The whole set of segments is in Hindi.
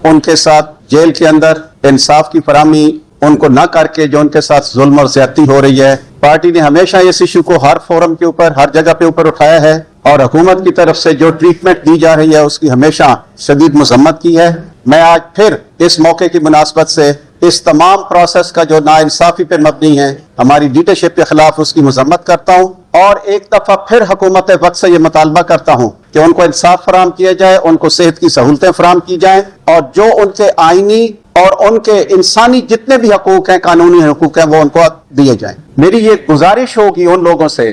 उनके साथ जेल के अंदर इंसाफ की फराहमी उनको न करके जो उनके साथ जुल्म और ज्यादती हो रही है। पार्टी ने हमेशा इस इशू को हर फोरम के ऊपर, हर जगह पे ऊपर उठाया है और हुकूमत की तरफ से जो ट्रीटमेंट दी जा रही है उसकी हमेशा शदीद मजम्मत की है। मैं आज फिर इस मौके की मुनासबत से इस तमाम प्रोसेस का जो नाइंसाफी पर मबनी है, हमारी लीडरशिप के खिलाफ उसकी मजम्मत करता हूँ और एक दफा फिर हुकूमत वक्त से ये मुतालबा करता हूँ कि उनको इंसाफ फराम किया जाए, उनको सेहत की सहूलतें फराम की जाएं और जो उनके आईनी और उनके इंसानी जितने भी हकूक हैं, कानूनी हकूक हैं, वो उनको दिए जाएं। मेरी ये गुजारिश होगी उन लोगों से,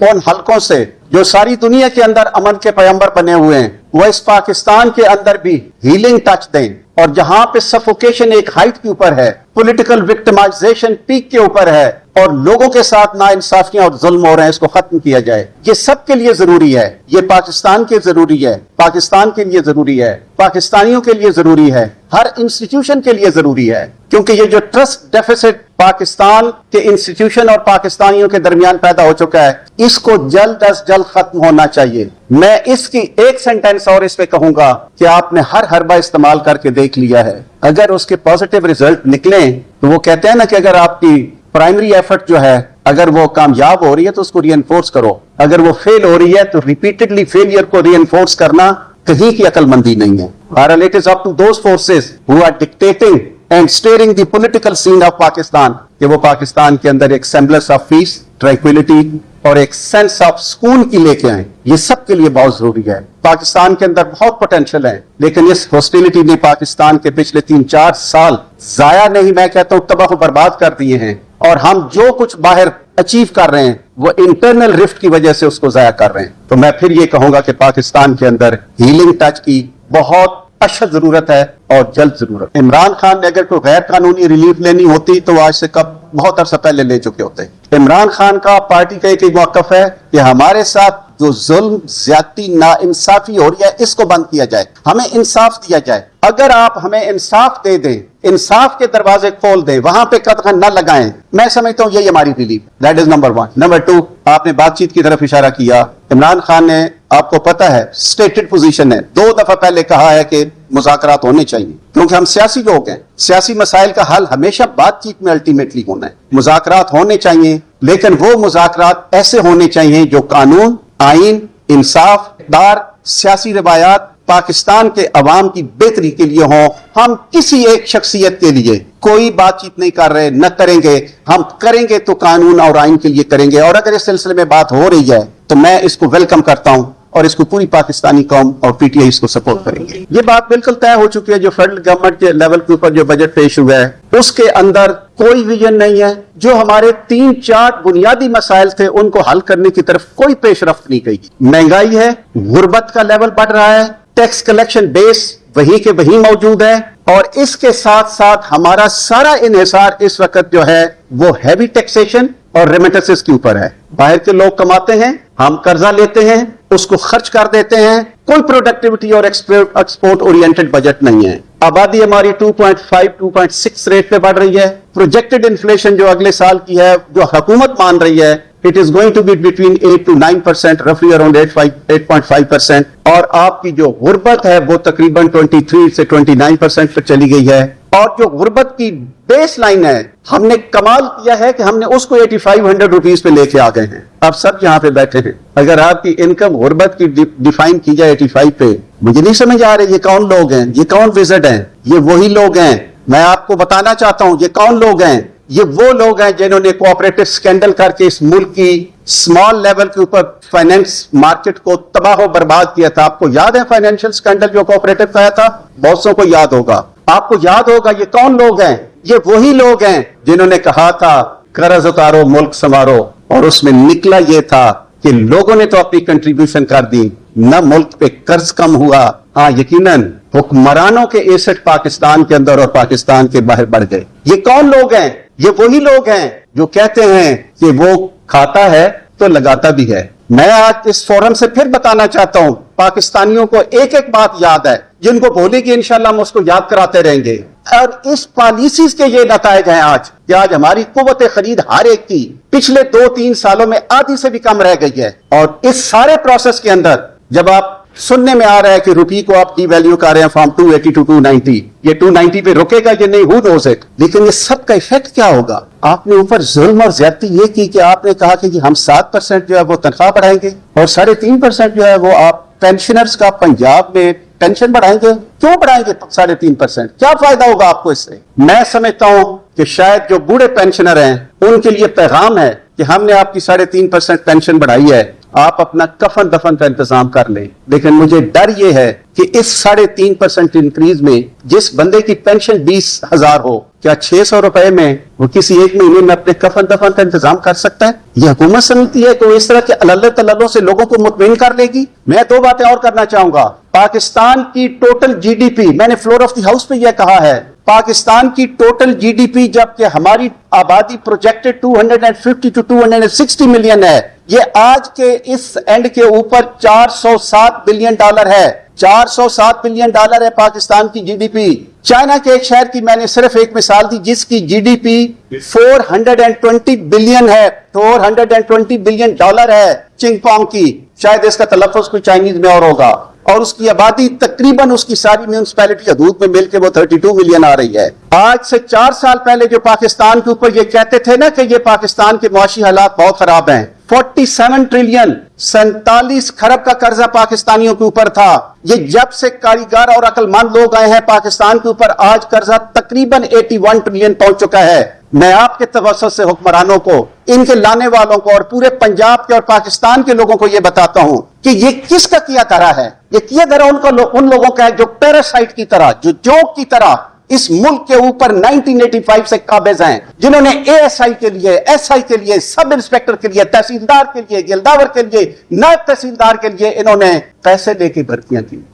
उन हलकों से जो सारी दुनिया के अंदर अमन के पैगंबर बने हुए हैं, वो इस पाकिस्तान के अंदर भी हीलिंग टच दें और जहां पे सफोकेशन एक हाइट के ऊपर है, पॉलिटिकल विक्टिमाइजेशन पीक के ऊपर है और लोगों के साथ नाइंसाफियां और जुल्म हो रहे हैं, इसको खत्म किया जाए। ये सब के लिए जरूरी है, ये पाकिस्तान के जरूरी है, पाकिस्तान के लिए जरूरी है, पाकिस्तानियों के लिए जरूरी है, हर इंस्टीट्यूशन के लिए जरूरी है, क्योंकि ये जो ट्रस्ट डेफिसिट पाकिस्तान के इंस्टीट्यूशन और पाकिस्तानियों के दरमियान पैदा हो चुका है, इसको जल्द अज जल्द खत्म होना चाहिए। मैं इसकी एक सेंटेंस और इस पे कहूंगा कि आपने हर हरबा इस्तेमाल करके देख लिया है, अगर उसके पॉजिटिव रिजल्ट निकले तो वो कहते हैं ना कि अगर आपकी प्राइमरी एफर्ट जो है अगर वो कामयाब हो रही है तो उसको रीइंफोर्स करो, अगर वो फेल हो रही है तो रिपीटेडली फेलियर को रीइंफोर्स करना कहीं की अक्लमंदी नहीं है। और it is up to those forces who are dictating and steering the political scene of Pakistan कि वो पाकिस्तान के अंदर एक सेम्बलेंस ऑफ पीस, ट्रैंक्विलिटी और एक सेंस ऑफ सुकून की लेके आए। ये सब के लिए बहुत जरूरी है। पाकिस्तान के अंदर बहुत पोटेंशियल है, लेकिन इस हॉस्टिलिटी ने पाकिस्तान के पिछले 3-4 साल जाया नहीं, मैं कहता हूं तबाह बर्बाद कर दिए हैं और हम जो कुछ बाहर अचीव कर रहे हैं वो इंटरनल रिफ्ट की वजह से उसको जाया कर रहे हैं। तो मैं फिर ये कहूंगा कि पाकिस्तान के अंदर हीलिंग टच की बहुत अशद जरूरत है और जल्द जरूरत। इमरान खान ने अगर कोई गैर कानूनी रिलीफ लेनी होती तो आज से कब बहुत अरसा पहले ले चुके होते। इमरान खान का पार्टी का एक मौकफ है कि हमारे साथ जो जुल्म, ज्यादती, नाइंसाफी हो रही है इसको बंद किया जाए, हमें इंसाफ दिया जाए। अगर आप हमें इंसाफ दे दें, इंसाफ के दरवाजे खोल दें, वहां पे कदम न लगाएं, मैं समझता हूं यही हमारी relief. That is number 1। Number 2, आपने बातचीत की तरफ इशारा किया। इमरान खान ने, आपको पता है, स्टेटेड पोजीशन है, 2 दफा पहले कहा है कि मुज़ाकरात होने चाहिए, क्योंकि हम सियासी लोग हैं। सियासी मसाइल का हल हमेशा बातचीत में अल्टीमेटली होना है। मुज़ाकरात होने चाहिए, लेकिन वो मुज़ाकरात ऐसे होने चाहिए जो कानून, आइन, इंसाफ, दार, सियासी रवायात पाकिस्तान के अवाम की बेहतरी के लिए हों। हम किसी एक शख्सियत के लिए कोई बातचीत नहीं कर रहे, न करेंगे। हम करेंगे तो कानून और आइन के लिए करेंगे। और अगर इस सिलसिले में बात हो रही है तो मैं इसको वेलकम करता हूं और इसको पूरी पाकिस्तानी कौम और पीटीआई इसको सपोर्ट करेंगे। ये बात बिल्कुल तय हो चुकी है। जो फेडरल गवर्नमेंट के लेवल के ऊपर जो बजट पेश हुआ है उसके अंदर कोई विजन नहीं है। जो हमारे 3-4 बुनियादी मसाइल थे उनको हल करने की तरफ कोई पेशरफ्त नहीं की। महंगाई है, गुर्बत का लेवल बढ़ रहा है, टैक्स कलेक्शन बेस वही के वही मौजूद है और इसके साथ साथ हमारा सारा इन्हिसार इस वक्त जो है वो हैवी टैक्सेशन और रेमिटेंसेस के ऊपर है। बाहर के लोग कमाते हैं, हम कर्जा लेते हैं, उसको खर्च कर देते हैं। कोई प्रोडक्टिविटी और एक्सपोर्ट ओरिएंटेड बजट नहीं है। आबादी हमारी 2.5-2.6 रेट पे बढ़ रही है। प्रोजेक्टेड इन्फ्लेशन जो अगले साल की है, जो हुकूमत मान रही है, it is going to be between 8 to 9%, रफली अराउंड 8.5%। और आपकी जो गुर्बत है वो तकरीबन 23 से 29% पर चली गई है। और जो गुर्बत की बेस लाइन है, हमने कमाल किया है कि हमने उसको 8500 रुपीज पे लेके आ गए हैं। अब सब यहाँ पे बैठे हैं। अगर आपकी इनकम गुर्बत की डिफाइन की जाए 85 पे, मुझे नहीं समझ आ रही ये कौन लोग हैं, ये कौन विजिट हैं। ये वही लोग हैं, मैं आपको बताना चाहता हूं ये कौन लोग हैं। ये वो लोग हैं जिन्होंने कोऑपरेटिव स्कैंडल करके इस मुल्क की स्मॉल लेवल के ऊपर फाइनेंस मार्केट को तबाह बर्बाद किया था। आपको याद है फाइनेंशियल स्कैंडल जो कोऑपरेटिव का आया था? बहुत सौ को याद होगा। आपको याद होगा ये कौन लोग हैं? ये वही लोग हैं जिन्होंने कहा था कर्ज उतारो, मुल्क संवारो, और उसमें निकला ये था कि लोगों ने तो अपनी कंट्रीब्यूशन कर दी, न मुल्क पे कर्ज कम हुआ। हाँ, यकीनन हुक्मरानों के एसेट पाकिस्तान के अंदर और पाकिस्तान के बाहर बढ़ गए। ये कौन लोग हैं? ये वही लोग हैं जो कहते हैं कि वो खाता है तो लगाता भी है। मैं आज इस फोरम से फिर बताना चाहता हूं, पाकिस्तानियों को एक एक बात याद है, जिनको भूलेगी इंशाल्लाह हम उसको याद कराते रहेंगे। और इस पॉलिसी के ये नतायज हैं आज कि आज हमारी कुव्वत खरीद हर एक की पिछले 2-3 सालों में आधी से भी कम रह गई है। और इस सारे प्रोसेस के अंदर जब आप सुनने में आ रहा है कि रुपये को आप डीवैल्यू कर रहे हैं फ्रॉम 280 टू 290, ये 290 पे रुकेगा या नहीं, हू नोज इट। लेकिन ये सब का इफेक्ट क्या होगा? आपने ऊपर जुल्म और ज्यादती ये की कि आपने कहा कि हम 7% जो है वो तनख्वाह बढ़ाएंगे और 3.5% जो है वो आप पेंशनर्स का पंजाब में पेंशन बढ़ाएंगे। क्यों बढ़ाएंगे 3.5%? क्या फायदा होगा आपको इससे? मैं समझता हूं कि शायद जो बूढ़े पेंशनर हैं उनके लिए पैगाम है कि हमने आपकी 3.5% पेंशन बढ़ाई है, आप अपना कफन दफन का इंतजाम कर लें। लेकिन मुझे डर यह है कि इस 3.5% इंक्रीज में जिस बंदे की पेंशन 20,000 हो, क्या 600 रुपए में वो किसी एक महीने में अपने कफन दफन का इंतजाम कर सकता है? यह हुकूमत समझती है कि वो इस तरह के अल्लह तल्लों से लोगों को मुतमिन कर लेगी? मैं 2 बातें और करना चाहूंगा। पाकिस्तान की टोटल जीडीपी, मैंने फ्लोर ऑफ द हाउस पे यह कहा है, पाकिस्तान की टोटल जीडीपी जबकि हमारी आबादी प्रोजेक्टेड 250 टू 260 मिलियन है, ये आज के इस एंड के ऊपर $407 बिलियन है। $407 बिलियन है पाकिस्तान की जीडीपी। चाइना के एक शहर की मैंने सिर्फ एक मिसाल दी जिसकी जीडीपी 420 बिलियन है, $420 बिलियन है चिंगपोंग की, शायद इसका तलफ़्फ़ुज़ कोई चाइनीज में और होगा, और उसकी आबादी तकरीबन उसकी सारी म्यूनिसिपैलिटी हदूद में मिलकर वो 32 मिलियन आ रही है। आज से 4 साल पहले जो पाकिस्तान के ऊपर ये कहते थे ना कि ये पाकिस्तान के मुआशी हालात बहुत खराब हैं, 47 ट्रिलियन 47 खरब का कर्जा पाकिस्तानियों के ऊपर था। ये जब से कारीगर और अक्लमंद लोग आए हैं पाकिस्तान के ऊपर, आज कर्जा तकरीबन 81 ट्रिलियन पहुंच चुका है। मैं आपके तवज्जुह से हुक्मरानों को, इनके लाने वालों को और पूरे पंजाब के और पाकिस्तान के लोगों को यह बताता हूं कि ये किसका किया करा है। ये किया करा उन लोगों का है जो पैरासाइट की तरह, जो जोक की तरह इस मुल्क के ऊपर 1985 से काबिज हैं, जिन्होंने एएसआई के लिए, एसआई के लिए, सब इंस्पेक्टर के लिए, तहसीलदार के लिए, गिलदावर के लिए, नायब तहसीलदार के लिए इन्होंने पैसे लेके भर्तियां की,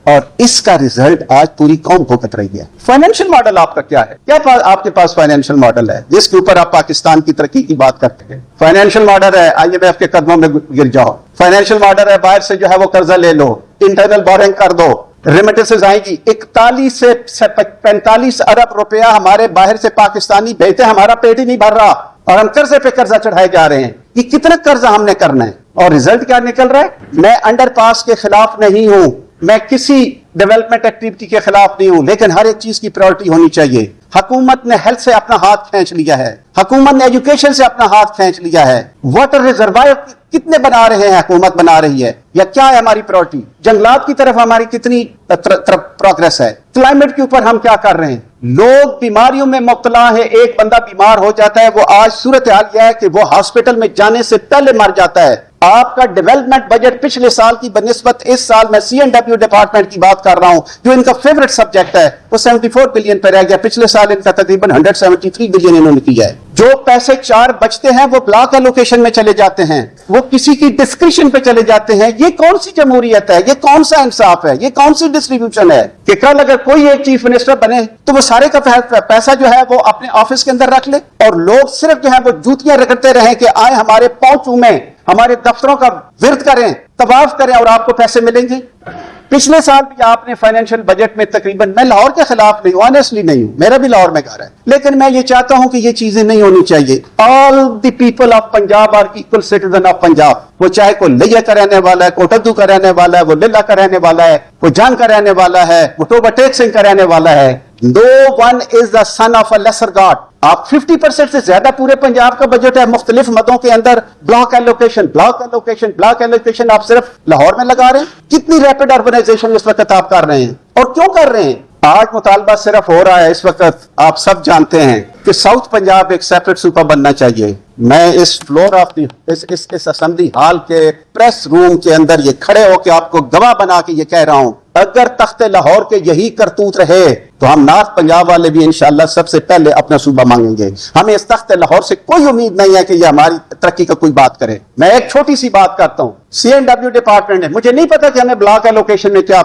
और इसका रिजल्ट आज पूरी कौम भुगत रही है। फाइनेंशियल मॉडल आपका क्या है? क्या आपके पास फाइनेंशियल मॉडल है जिसके ऊपर आप पाकिस्तान की तरक्की की बात करते हैं? फाइनेंशियल मॉडल है IMF के कदमों में गिर जाओ। फाइनेंशियल मॉडल है बाहर से जो है वो कर्जा ले लो, इंटरनल बोरिंग कर दो, रेमिटेंसेस आएगी। 41 से 45 अरब रुपया हमारे बाहर से पाकिस्तानी भेजते, हमारा पेट ही नहीं भर रहा और हम कर्जे पे कर्जा चढ़ाए जा रहे हैं। ये कितना कर्जा हमने करना है और रिजल्ट क्या निकल रहा है? मैं अंडरपास के खिलाफ नहीं हूं, मैं किसी डेवलपमेंट एक्टिविटी के खिलाफ नहीं हूं, लेकिन हर एक चीज की प्रायोरिटी होनी चाहिए। हुकूमत ने हेल्थ से अपना हाथ खींच लिया है, हुकूमत ने एजुकेशन से अपना हाथ खींच लिया है। वाटर रिजर्वायर कितने बना रहे हैं, हुकूमत बना रही है, या क्या है हमारी प्रायोरिटी? जंगलात की तरफ हमारी कितनी प्रोग्रेस है? क्लाइमेट के ऊपर हम क्या कर रहे हैं? लोग बीमारियों में मुब्तला है, एक बंदा बीमार हो जाता है, वो आज सूरत हाल यह है कि वो हॉस्पिटल में जाने से पहले मर जाता है। आपका डेवलपमेंट बजट पिछले साल की बनिस्बत इस साल, मैं C&W डिपार्टमेंट की बात कर रहा हूं जो इनका फेवरेट सब्जेक्ट है, वो 74 बिलियन पर रह गया। पिछले साल इनका तकरीबन 173 बिलियन इन्होंने किया है। जो पैसे 4 बचते हैं वो ब्लॉक एलोकेशन में चले जाते हैं, वो किसी की डिस्क्रिप्शन पे चले जाते हैं। ये कौन सी जमहूरियत है? ये कौन सा इंसाफ है? ये कौन सी डिस्ट्रीब्यूशन है कि कल अगर कोई एक चीफ मिनिस्टर बने तो वो सारे का पैसा जो है वो अपने ऑफिस के अंदर रख ले और लोग सिर्फ जो है वो जूतियां रगड़ते रहे कि आए हमारे पहुंच में, हमारे दफ्तरों का विर्द करें, तवाफ करें और आपको पैसे मिलेंगे। पिछले साल भी आपने फाइनेंशियल बजट में तकरीबन, मैं लाहौर के खिलाफ नहीं हूं, ऑनेस्टली नहीं हूं, मेरा भी लाहौर में घर है, लेकिन मैं ये चाहता हूं कि ये चीजें नहीं होनी चाहिए। All the people of Punjab are equal citizen of Punjab. वो चाहे कोई लिया का रहने वाला है, कोटद्दू का रहने वाला है, वो लिल्ला का रहने वाला है, वो जंग का रहने वाला है, वो टोबा टेक सिंह का रहने वाला है। No one is the son of a lesser god। आप 50% से ज्यादा पूरे पंजाब का बजट है मुख्तलिफ मदों के अंदर block allocation, block allocation, block allocation आप सिर्फ लाहौर में लगा रहे हैं। कितनी रैपिड अर्बनाइजेशन इस वक्त आप कर रहे हैं और क्यों कर रहे हैं? आज मुतालबा सिर्फ हो रहा है इस वक्त, आप सब जानते हैं कि साउथ पंजाब एक सेपरेट सूबा बनना चाहिए। मैं इस फ्लोर ऑफ इस असेंबली हॉल के प्रेस रूम के अंदर ये खड़े होकर आपको गवाह बना के ये कह रहा हूं, अगर तख्ते लाहौर के यही करतूत रहे तो हम नॉर्थ पंजाब वाले भी इंशाअल्लाह सबसे पहले अपना सूबा मांगेंगे। हमें इस तख्ते लाहौर से कोई उम्मीद नहीं है कि ये हमारी तरक्की का कोई बात करे। मैं एक छोटी सी बात करता हूं, C&W डिपार्टमेंट है, मुझे नहीं पता कि हमें ब्लॉक एलोकेशन में क्या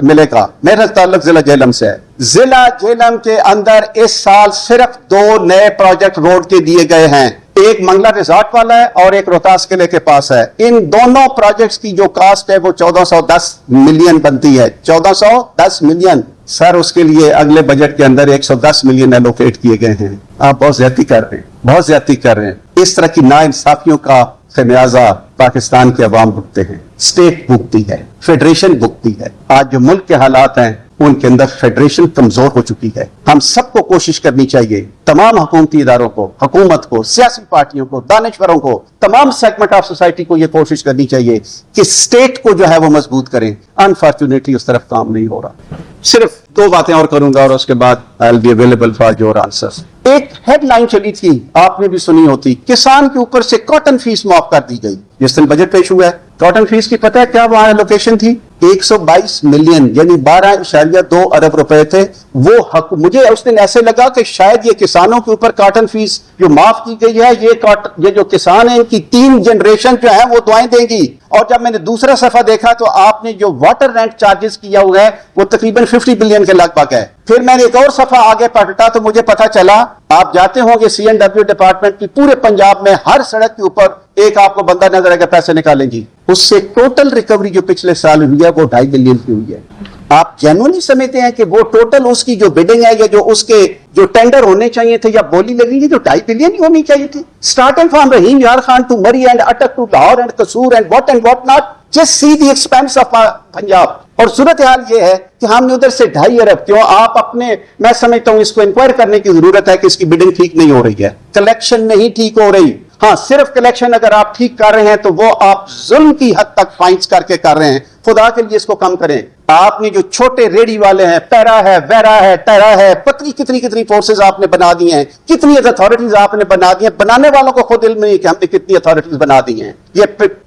मिलेगा। मेरा ताल्लुक जिला जेलम से है। जिला जेलम के अंदर इस साल सिर्फ 2 नए प्रोजेक्ट रोड के दिए गए हैं, एक मंगला रिजॉर्ट वाला है और एक रोहतास किले के पास है। इन दोनों प्रोजेक्ट्स की जो कास्ट है वो 1410 मिलियन बनती है, 1410 मिलियन। सर उसके लिए अगले बजट के अंदर 110 मिलियन एलोकेट किए गए हैं। आप बहुत ज्यादती कर रहे हैं, बहुत ज्यादती कर रहे हैं। इस तरह की नाइंसाफियों का खमियाजा पाकिस्तान के अवाम भुगते हैं। स्टेट भुगती है, फेडरेशन भुगती है। आज जो मुल्क के हालात हैं उनके अंदर फेडरेशन कमजोर हो चुकी है। हम सबको कोशिश करनी चाहिए, तमाम हुकूमती इदारों को, हुकूमत को, सियासी पार्टियों को, दानिशवरों को, तमाम सेगमेंट ऑफ सोसाइटी को यह कोशिश करनी चाहिए कि स्टेट को जो है वो मजबूत करें। अनफॉर्चुनेटली उस तरफ काम नहीं हो रहा। सिर्फ दो बातें और करूंगा और उसके बाद I will be available for your answers. एक हेडलाइन चली थी, आपने भी सुनी होती, किसान के ऊपर से कॉटन फीस माफ कर दी गई। जिस दिन बजट पेश हुआ है, कॉटन फीस की पता है क्या वहां एलोकेशन थी? 122 मिलियन यानी 12.2 अरब रुपए थे। वो हक मुझे उस दिन ऐसे लगा कि शायद ये किसानों के ऊपर कॉटन फीस जो माफ की गई है, ये जो किसान है इनकी 3 जनरेशन जो है वो दुआएं देंगी। और जब मैंने दूसरा सफा देखा तो आपने जो वाटर रेंट चार्जेस किया हुआ है वो तकरीबन 50 बिलियन के लगभग है। फिर मैंने एक और सफा आगे पलटा तो मुझे पता चला, आप जाते होंगे C&W डिपार्टमेंट की, पूरे पंजाब में हर सड़क के ऊपर एक आपको बंदा नजर आएगा पैसे निकालेंगी। उससे टोटल रिकवरी जो पिछले साल हुई है वो 2.5 बिलियन की हुई है। आप जेन्युइनली समझते हैं कि वो टोटल उसकी जो बिडिंग है या जो उसके जो टेंडर होने चाहिए थे या बोली लगेगी जो 2.5 बिलियन ही होनी चाहिए थी? स्टार्टिंग फ्रॉम रहीम यार खान टू मरी एंड अटक टू लाहौर एंड कसूर and what not, just see the expense of Punjab. और सूरत हाल ये है कि हमने उधर से 2.5 अरब क्यों, आप अपने, मैं समझता हूं इसको इंक्वायर करने की जरूरत है कि इसकी बिडिंग ठीक नहीं हो रही है, कलेक्शन नहीं ठीक हो रही। हाँ, सिर्फ कलेक्शन अगर आप ठीक कर रहे हैं तो वो आप जुल्म की हद तक फाइन्स करके कर रहे हैं। खुदा के लिए इसको कम करें। आपने जो छोटे रेडी वाले हैं, पैरा है, वेरा है, टेरा है, कितनी फोर्सेस आपने बना दी हैं, कितनी अथॉरिटीज आपने बना दी हैं। बनाने वालों को खुद इल्म नहीं कि हमने कितनी अथॉरिटीज बना दी हैं। ये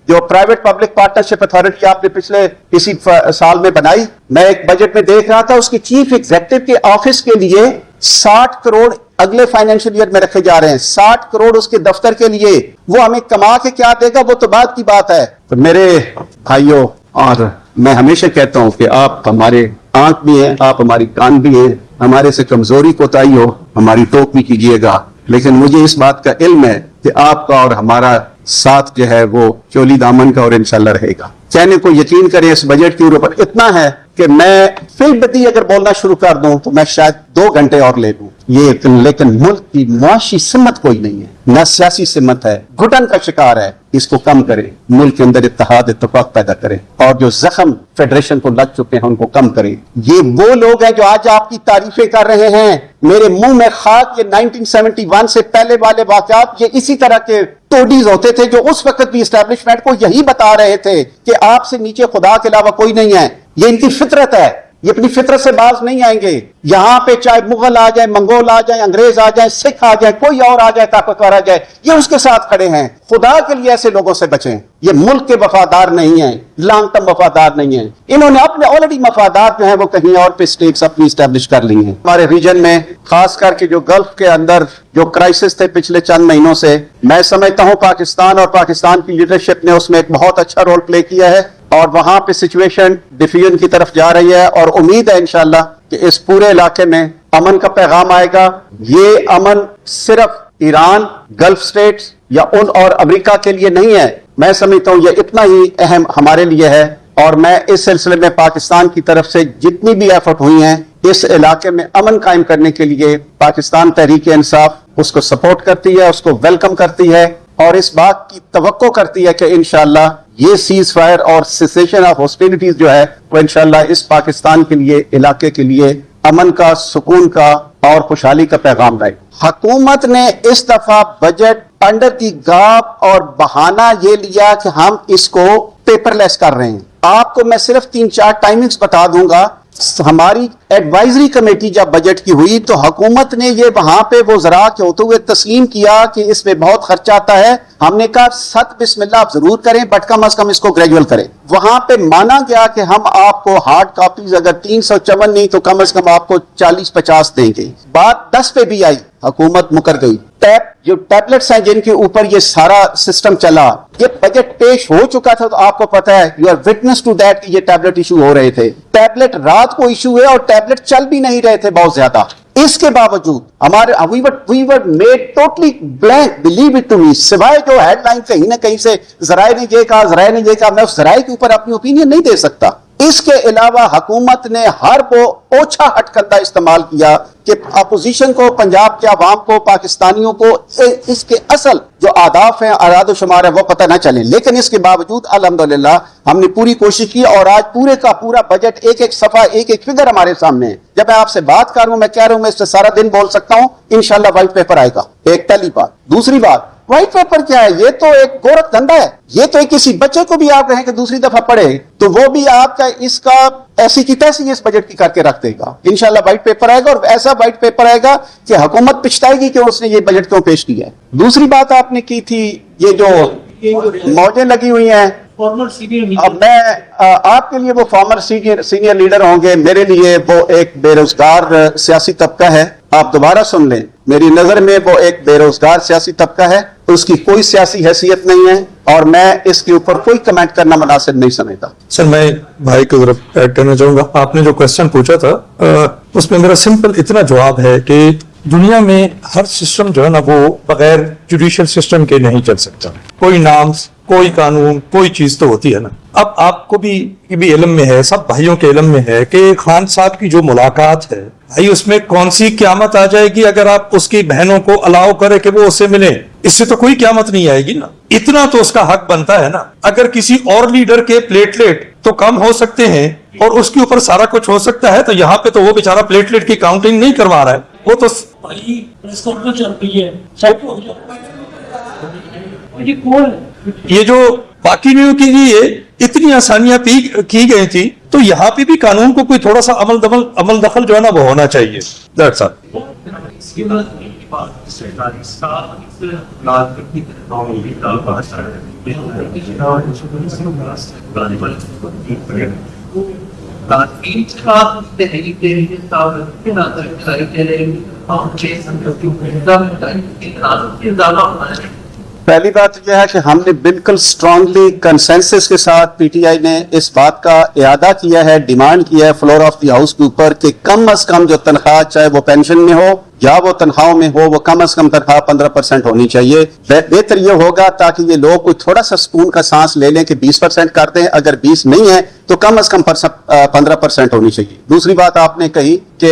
जो प्राइवेट पब्लिक पार्टनरशिप अथॉरिटी आपने पिछले इसी साल में बनाई, मैं एक बजट में देख रहा था, उसकी चीफ एग्जीक्यूटिव के ऑफिस के लिए 60 करोड़ अगले फाइनेंशियल ईयर में रखे जा रहे हैं। 60 करोड़ उसके दफ्तर के लिए। वो हमें कमा के क्या देगा वो तो बात की बात है। तो मेरे भाइयों, और मैं हमेशा कहता हूं कि आप हमारे आंख भी हैं, आप हमारी कान भी हैं, हमारे से कमजोरी कोताही हो हमारी टोक भी कीजिएगा, लेकिन मुझे इस बात का इल्म है कि आपका और हमारा साथ जो है वो चोली दामन का और इंशाल्लाह रहेगा। कहने को यकीन करें, इस बजट के ऊपर इतना है कि मैं फिलबदी अगर बोलना शुरू कर दूं तो मैं शायद 2 घंटे और ले लूं। ये लेकिन मुल्क की मुआशी सिमत कोई नहीं है, न सियासी सिमत है, घुटन का शिकार है। इसको कम करें, मुल्क के अंदर इत्तेहाद इत्तेफाक पैदा करें और जो जख्म फेडरेशन को लग चुके हैं उनको कम करें। ये वो लोग हैं जो आज आपकी तारीफें कर रहे हैं। मेरे मुंह में खाक, ये 1971 से पहले वाले वाकयात, ये इसी तरह के टोडीज होते थे जो उस वक्त भी एस्टेब्लिशमेंट को यही बता रहे थे कि आपसे नीचे खुदा के अलावा कोई नहीं है। ये इनकी फितरत है, ये अपनी फितरत से बाज नहीं आएंगे। यहां पे चाहे मुगल आ जाए, मंगोल आ जाए, अंग्रेज आ जाए, सिख आ जाए, कोई और आ जाए, ताकतवर आ जाए, ये उसके साथ खड़े हैं। खुदा के लिए ऐसे लोगों से बचें। ये मुल्क के वफादार नहीं है, लॉन्ग टर्म वफादार नहीं है। इन्होंने अपने ऑलरेडी मफादात जो है वो कहीं और पे स्टेक्स अपनी स्टैब्लिश कर ली हैं। हमारे रीजन में खास करके जो गल्फ के अंदर जो क्राइसिस थे पिछले चंद महीनों से, मैं समझता हूं पाकिस्तान और पाकिस्तान की लीडरशिप ने उसमें एक बहुत अच्छा रोल प्ले किया है और वहां पे सिचुएशन डिफ्यूजन की तरफ जा रही है। और उम्मीद है इंशाल्लाह कि इस पूरे इलाके में अमन का पैगाम आएगा। ये अमन सिर्फ ईरान, गल्फ स्टेट्स या उन और अमेरिका के लिए नहीं है। मैं समझता हूं ये इतना ही अहम हमारे लिए है और मैं इस सिलसिले में पाकिस्तान की तरफ से जितनी भी एफर्ट हुई हैं इस इलाके में अमन कायम करने के लिए, पाकिस्तान तहरीक इंसाफ उसको सपोर्ट करती है, उसको वेलकम करती है और इस बात की तवक्को करती है कि इंशाल्लाह ये सीज फायर और सेसेशन ऑफ हॉस्टिलिटीज जो है वो इंशाल्लाह इस पाकिस्तान के लिए, इलाके के लिए अमन का, सुकून का और खुशहाली का पैगाम लाए। हुकूमत ने इस दफा बजट अंडर दी गाप और बहाना ये लिया कि हम इसको पेपरलेस कर रहे हैं। आपको मैं सिर्फ 3-4 टाइमिंग्स बता दूंगा। हमारी एडवाइजरी कमेटी जब बजट की हुई तो हुकूमत ने ये वहां पे वो जरा के होते हुए तस्लीम किया कि इसमें बहुत खर्चा आता है। हमने कहा सत बिस्मिल्लाह आप जरूर करें बट कम से कम इसको ग्रेजुअल करें। वहां पे माना गया कि हम आपको हार्ड कॉपीज अगर 354 नहीं तो कम से कम आपको 40-50 देंगे। बात 10 पे भी आई, हुकूमत मुकर गई। जो टैबलेट्स हैं जिनके ऊपर ये सारा सिस्टम चला, ये बजट पेश हो चुका था तो आपको पता है, you are witness to that कि ये टैबलेट इशू हो रहे थे। टैबलेट रात को इशू हुए और टैबलेट चल भी नहीं रहे थे बहुत ज्यादा। इसके बावजूद हमारे we were made totally blank, believe it to me, सिवाय जो हेडलाइन कहीं ना कहीं से जराए ने ये कहा, मैं उस जराए के ऊपर अपनी ओपिनियन नहीं दे सकता। इसके अलावा हुकूमत ने हर वो ओछा हटकंडा इस्तेमाल किया कि अपोजिशन को, पंजाब के अवाम को, पाकिस्तानियों को इसके असल जो आदाफ हैं, आदाद शुमार है, वो पता ना चले। लेकिन इसके बावजूद अल्हम्दुलिल्लाह हमने पूरी कोशिश की और आज पूरे का पूरा बजट एक एक सफा एक एक फिगर हमारे सामने है। जब मैं आपसे बात कर रहा हूं, मैं कह रहा हूं मैं इससे सारा दिन बोल सकता हूं, इंशाल्लाह व्हाइट पेपर आएगा। एक पहली बात। दूसरी बात, व्हाइट पेपर क्या है? ये तो एक गोरख धंधा है। ये तो एक किसी बच्चे को भी आप कहें कि दूसरी दफा पढ़े तो वो भी आपका इसका ऐसी की तैसी इस बजट की करके रख देगा। इंशाल्लाह व्हाइट पेपर आएगा और ऐसा व्हाइट पेपर आएगा कि हुकूमत पछताएगी कि उसने ये बजट क्यों पेश किया है। दूसरी बात आपने की थी, ये जो मौजें लगी हुई हैं, अब मैं आपके लिए वो फॉर्मर सीनियर लीडर होंगे, मेरे लिए वो एक बेरोजगार सियासी तबका है। आप दोबारा सुन लें, मेरी नजर में वो एक बेरोजगार सियासी तबका है, उसकी कोई सियासी हैसियत नहीं है और मैं इसके ऊपर कोई कमेंट करना मुनासिब नहीं समझता। सर, मैं भाई को जरा ऐड करना चाहूंगा। आपने जो क्वेश्चन पूछा था उसमें मेरा सिंपल इतना जवाब है कि दुनिया में हर सिस्टम जो है ना वो बगैर जुडिशियल सिस्टम के नहीं चल सकता। कोई नाम्स, कोई कानून, कोई चीज तो होती है ना। अब आपको भी इल्म में है, सब भाइयों के इल्म में है कि खान साहब की जो मुलाकात है भाई, उसमें कौन सी क्यामत आ जाएगी अगर आप उसकी बहनों को अलाउ करें कि वो उससे मिले? इससे तो कोई क्यामत नहीं आएगी ना। इतना तो उसका हक बनता है ना। अगर किसी और लीडर के प्लेटलेट तो कम हो सकते हैं और उसके ऊपर सारा कुछ हो सकता है, तो यहाँ पे तो वो बेचारा प्लेटलेट की काउंटिंग नहीं करवा रहा है। वो तो प्रेस कॉन्फ्रेंस चल रही है। ये जो बाकी न्यू के लिए इतनी आसानियां की गई थी, तो यहाँ पे भी कानून को कोई थोड़ा सा अमल दखल जो है ना वो होना चाहिए। That's all. पहली बात यह है कि हमने बिल्कुल स्ट्रांगली कंसेंसस के साथ पीटीआई ने इस बात का इरादा किया है, डिमांड किया है फ्लोर ऑफ द हाउस के ऊपर कि कम अज कम जो तनख्वाह, चाहे वो पेंशन में हो या वो तनख्वाहों में हो, वो कम अज कम तनख्वाह 15% होनी चाहिए। बेहतर ये होगा ताकि ये लोग कोई थोड़ा सा सुकून का सांस ले लें कि 20% कर दें। अगर 20 नहीं है तो कम अज कम 15% होनी चाहिए। दूसरी बात आपने कही कि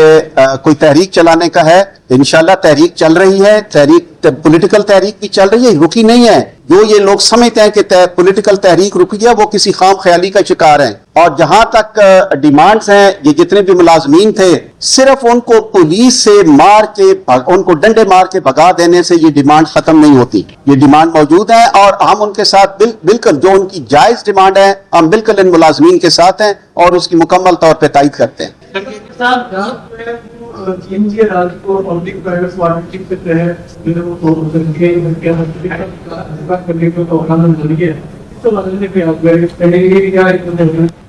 कोई तहरीक चलाने का है, इंशाल्लाह तहरीक चल रही है। तहरीक पॉलिटिकल तहरीक भी चल रही है, रुकी नहीं है। जो ये लोग समझते हैं कि पॉलिटिकल तहरीक रुकी है, वो किसी खाम ख्याली का शिकार हैं। और जहां तक डिमांड्स हैं, ये जितने भी मुलाजमीन थे, सिर्फ उनको पुलिस से मार के, उनको डंडे मार के भगा देने से ये डिमांड खत्म नहीं होती। ये डिमांड मौजूद है और हम उनके साथ बिल्कुल जो उनकी जायज डिमांड है, हम बिल्कुल इन मुलाजमीन के साथ हैं और उसकी मुकम्मल तौर पर तायद करते हैं।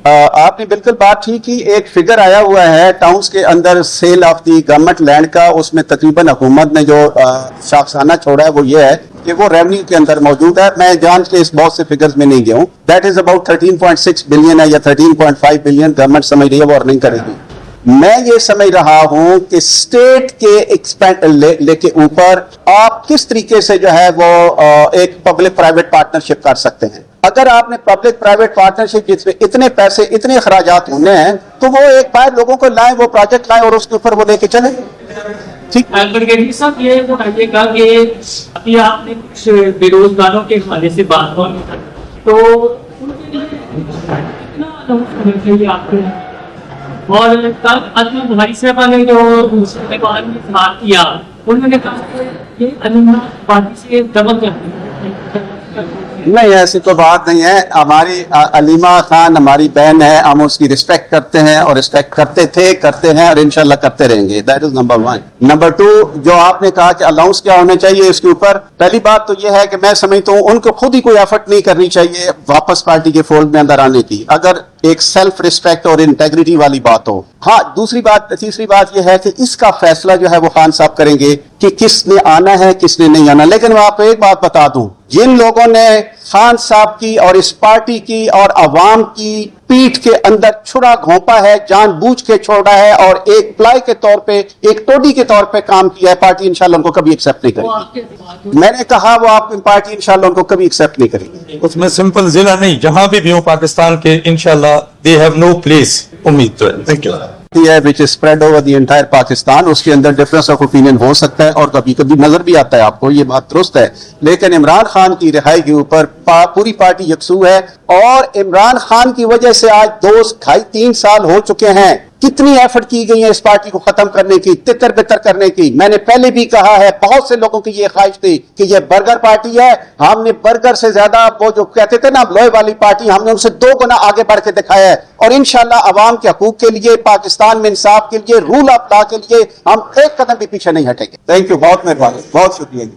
आपने बिल्कुल बात ठीक की। एक फिगर आया हुआ है टाउन्स के अंदर sale of the government land का, उसमें तकरीबन हुकूमत ने जो शाखसाना छोड़ा है वो ये है कि वो रेवेन्यू के अंदर मौजूद है। मैं जान के इस बहुत से फिगर्स में नहीं गया हूँ। दैट इज अबाउट 13.6 बिलियन है या 13.5 बिलियन गवर्नमेंट समझ रही है, वो अर्निंग करेगी। मैं ये समझ रहा हूं कि स्टेट के एक्सपेंड लेके ऊपर आप किस तरीके से जो है वो एक पब्लिक प्राइवेट पार्टनरशिप कर सकते हैं। अगर आपने पब्लिक प्राइवेट पार्टनरशिप जिसमें इतने पैसे, इतने खराजात होने हैं, तो वो एक बार लोगों को लाएं, वो प्रोजेक्ट लाएं और उसके ऊपर वो लेके चले। ठीक सब ये बताइएगा कि अभी आपने कुछ बेरोजगारों के हवाले से बात की, तो उनके लिए कितना अनाउंस करना चाहिए आपको? और कल अजमल भाई साहब ने जो दूसरे बात में बात किया, उन्होंने कहा कि अलीमा पार्टी से दबंग कर नहीं, ऐसी तो बात नहीं है। हमारी अलीमा खान हमारी बहन है, हम उसकी रिस्पेक्ट करते हैं और रिस्पेक्ट करते थे, करते हैं और इंशाल्लाह करते रहेंगे। That is number 1। नंबर 2, जो आपने कहा कि अलाउंस क्या होने चाहिए इसके ऊपर, पहली बात तो यह है कि मैं समझता हूँ उनको खुद ही कोई एफर्ट नहीं करनी चाहिए वापस पार्टी के फोल्ड में अंदर आने की, अगर एक सेल्फ रिस्पेक्ट और इंटेग्रिटी वाली बात हो। हाँ, तीसरी बात यह है कि इसका फैसला जो है वो खान साहब करेंगे कि किसने आना है, किसने नहीं आना। लेकिन मैं आपको एक बात बता दूं, जिन लोगों ने खान साहब की और इस पार्टी की और अवाम की पीठ के अंदर छुरा घोंपा है, जानबूझ के छोड़ा है और एक प्लाई के तौर पे, एक टोडी के तौर पे काम किया है, पार्टी इंशाल्लाह उनको कभी एक्सेप्ट नहीं करेगी। मैंने कहा वो आपकी पार्टी इंशाल्लाह उनको कभी एक्सेप्ट नहीं करेगी। उसमें सिंपल जिला नहीं, जहां भी हो पाकिस्तान के, इंशाल्लाह दे हैव नो प्लेस। उम्मीद तो है। Thank you. है which spread over the entire Pakistan, उसके अंदर डिफरेंस ऑफ ओपिनियन हो सकता है और कभी कभी नजर भी आता है आपको, ये बात दुरुस्त है। लेकिन इमरान खान की रिहाई के ऊपर पूरी पार्टी यकसू है और इमरान खान की वजह से आज 2-2.5-3 साल हो चुके हैं। कितनी एफर्ट की गई है इस पार्टी को खत्म करने की, तितर बितर करने की। मैंने पहले भी कहा है, बहुत से लोगों की ये ख्वाहिश थी कि ये बर्गर पार्टी है, हमने बर्गर से ज्यादा वो जो कहते थे ना लोहे वाली पार्टी, हमने उनसे 2 गुना आगे बढ़ के दिखाया है और इंशाल्लाह अवाम के हकूक के लिए, पाकिस्तान में इंसाफ के लिए, रूल ऑफ लॉ के लिए हम एक कदम भी पीछे नहीं हटेंगे। थैंक यू, बहुत मेहरबानी, बहुत शुक्रिया।